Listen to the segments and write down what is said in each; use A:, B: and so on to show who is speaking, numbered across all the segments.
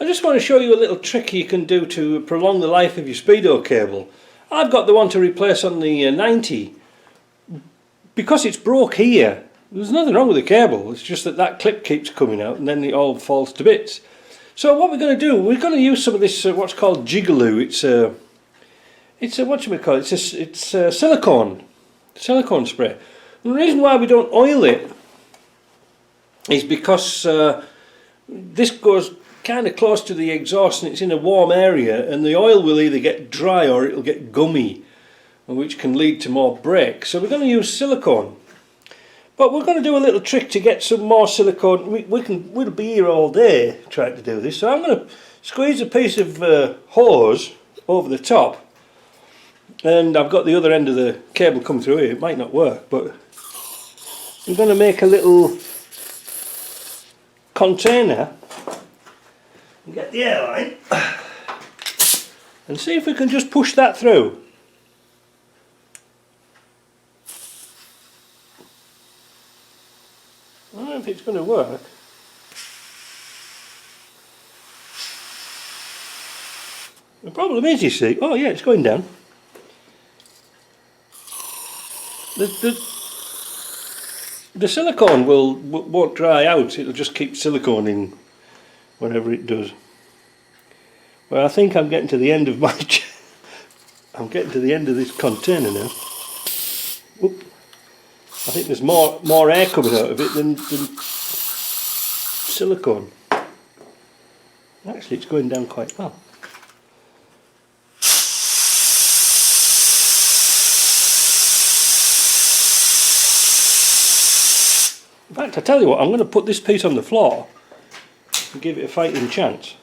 A: I just want to show you a little trick you can do to prolong the life of your speedo cable. I've got the one to replace on the 90. Because it's broke here, there's nothing wrong with the cable, it's just that that clip keeps coming out and then it all falls to bits. So what we're going to do, we're going to use some of this what's called Jigaloo. It's a whatchamacallit, it's silicone spray. And the reason why we don't oil it is because this goes kind of close to the exhaust and it's in a warm area, and the oil will either get dry or it'll get gummy, which can lead to more break. So we're going to use silicone, but we're going to do a little trick to get some more silicone. We'll be here all day trying to do this. So I'm going to squeeze a piece of hose over the top, and I've got the other end of the cable come through here. It might not work, but I'm going to make a little container and get the airline and see if we can just push that through. I don't know if it's going to work. The problem is, you see, oh yeah, it's going down. The silicone won't dry out, it'll just keep silicone in whatever it does. Well, I think I'm getting to the end of my I'm getting to the end of this container now. Oop. I think there's more air coming out of it than silicone. Actually, it's going down quite well. In fact, I tell you what, I'm going to put this piece on the floor and give it a fighting chance.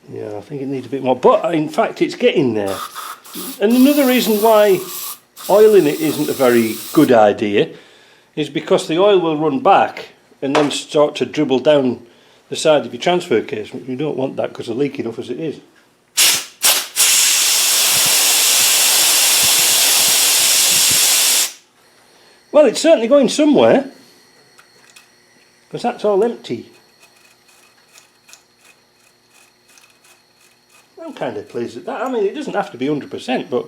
A: Yeah, I think it needs a bit more, but in fact it's getting there. And another reason why oiling it isn't a very good idea is because the oil will run back and then start to dribble down the side of your transfer case. You don't want that because they're leaky enough as it is. Well, it's certainly going somewhere, because that's all empty. I'm kind of pleased at that. I mean, it doesn't have to be 100%, but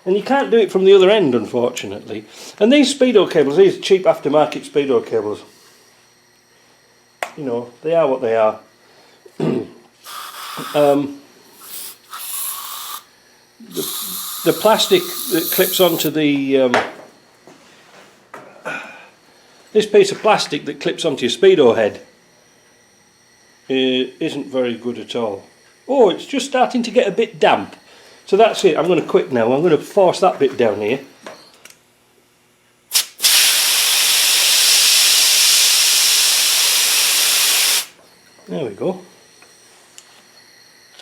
A: and you can't do it from the other end, unfortunately. And these speedo cables, these cheap aftermarket speedo cables, you know, they are what they are. The plastic that clips onto the this piece of plastic that clips onto your speedo head isn't very good at all. Oh, it's just starting to get a bit damp. So that's it, I'm going to quit now. I'm going to force that bit down here. There we go.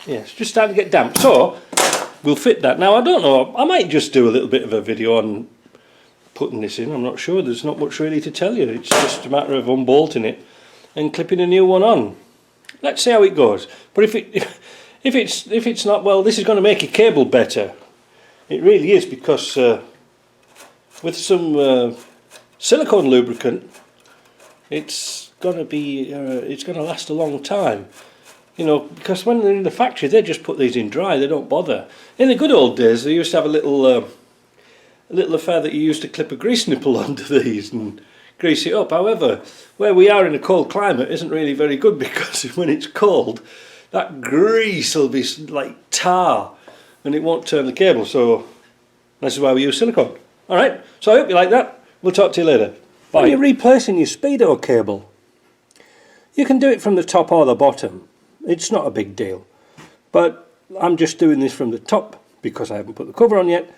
A: Yeah, it's just starting to get damp. So, we'll fit that. Now, I don't know, I might just do a little bit of a video on putting this in. I'm not sure, there's not much really to tell you. It's just a matter of unbolting it and clipping a new one on. Let's see how it goes. But if it's not, well, this is going to make your cable better. It really is, because with some silicone lubricant, it's going to last a long time. You know, because when they're in the factory, they just put these in dry. They don't bother. In the good old days, they used to have a little affair that you used to clip a grease nipple onto these and grease it up. However, where we are in a cold climate isn't really very good, because when it's cold, that grease will be like tar and it won't turn the cable. So this is why we use silicone. Alright, so I hope you like that. We'll talk to you later. Bye. When you're replacing your speedo cable, you can do it from the top or the bottom. It's not a big deal. But I'm just doing this from the top because I haven't put the cover on yet.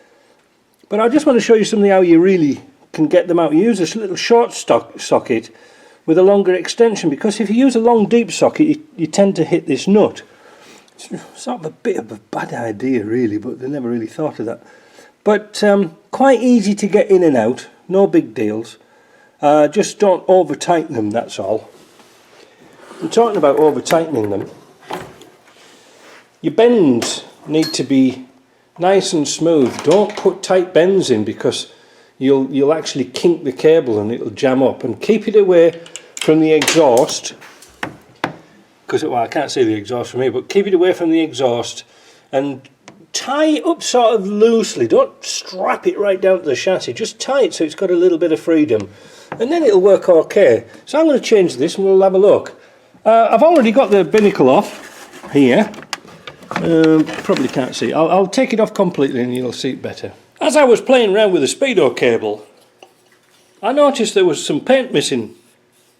A: But I just want to show you something how you really can get them out. You use this little short socket with a longer extension, because if you use a long deep socket you tend to hit this nut. It's sort of a bit of a bad idea really, but they never really thought of that. But quite easy to get in and out, no big deals. Just don't over tighten them, that's all. I'm talking about over tightening them. Your bends need to be nice and smooth. Don't put tight bends in, because you'll actually kink the cable and it'll jam up. And keep it away from the exhaust, because well, I can't see the exhaust from here, but keep it away from the exhaust and tie it up sort of loosely. Don't strap it right down to the chassis, just tie it so it's got a little bit of freedom, and then it'll work okay. So I'm going to change this and we'll have a look. I've already got the binnacle off here. Probably can't see. I'll take it off completely and you'll see it better. As I was playing around with the speedo cable, I noticed there was some paint missing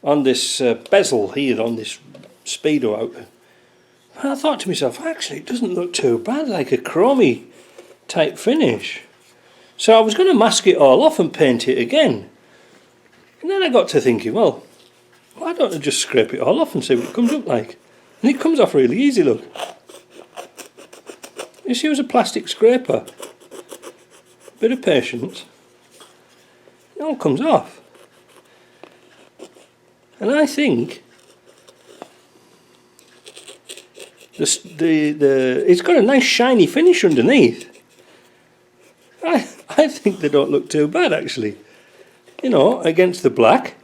A: on this bezel here on this speedo out there. And I thought to myself, actually it doesn't look too bad, like a chromey type finish. So I was going to mask it all off and paint it again. And then I got to thinking, well, why don't I just scrape it all off and see what it comes up like? And it comes off really easy, look. Just use a plastic scraper. Bit of patience. It all comes off. And I think it's got a nice shiny finish underneath. I think they don't look too bad actually. You know, against the black.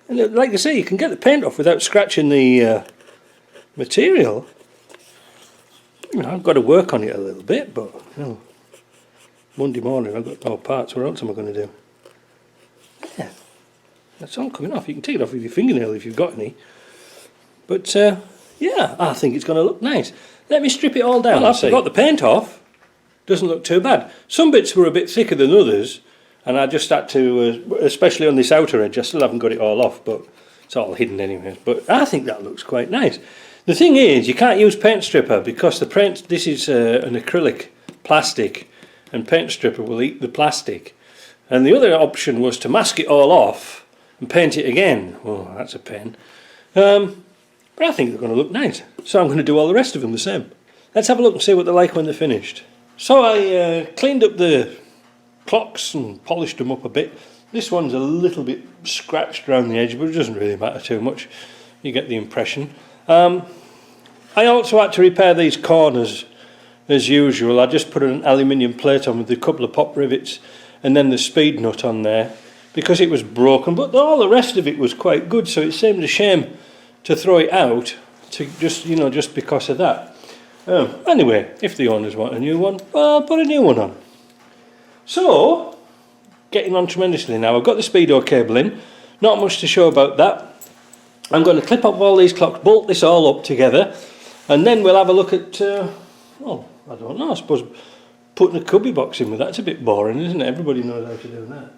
A: And like I say, you can get the paint off without scratching the material. You know, I've got to work on it a little bit, but you know, Monday morning I've got no parts. What else am I going to do? Yeah, that's all coming off. You can take it off with your fingernail if you've got any. But yeah, I think it's going to look nice. Let me strip it all down. Well, I've got the paint off. Doesn't look too bad. Some bits were a bit thicker than others, and I just had to, especially on this outer edge, I still haven't got it all off, but it's all hidden anyway. But I think that looks quite nice. The thing is, you can't use paint stripper because the paint, this is an acrylic plastic, and paint stripper will eat the plastic. And the other option was to mask it all off and paint it again. Oh, that's a pain. But I think they're going to look nice. So I'm going to do all the rest of them the same. Let's have a look and see what they're like when they're finished. So I cleaned up the clocks and polished them up a bit. This one's a little bit scratched around the edge, but it doesn't really matter too much. You get the impression. I also had to repair these corners as usual. I just put an aluminium plate on with a couple of pop rivets and then the speed nut on there because it was broken, but all the rest of it was quite good, so it seemed a shame to throw it out to just because of that. Anyway, if the owners want a new one, well, I'll put a new one on. So, getting on tremendously now. I've got the speedo cable in, not much to show about that. I'm going to clip up all these clocks, bolt this all up together, and then we'll have a look at, well, I don't know, I suppose putting a cubby box in with that's a bit boring, isn't it? Everybody knows how to do that.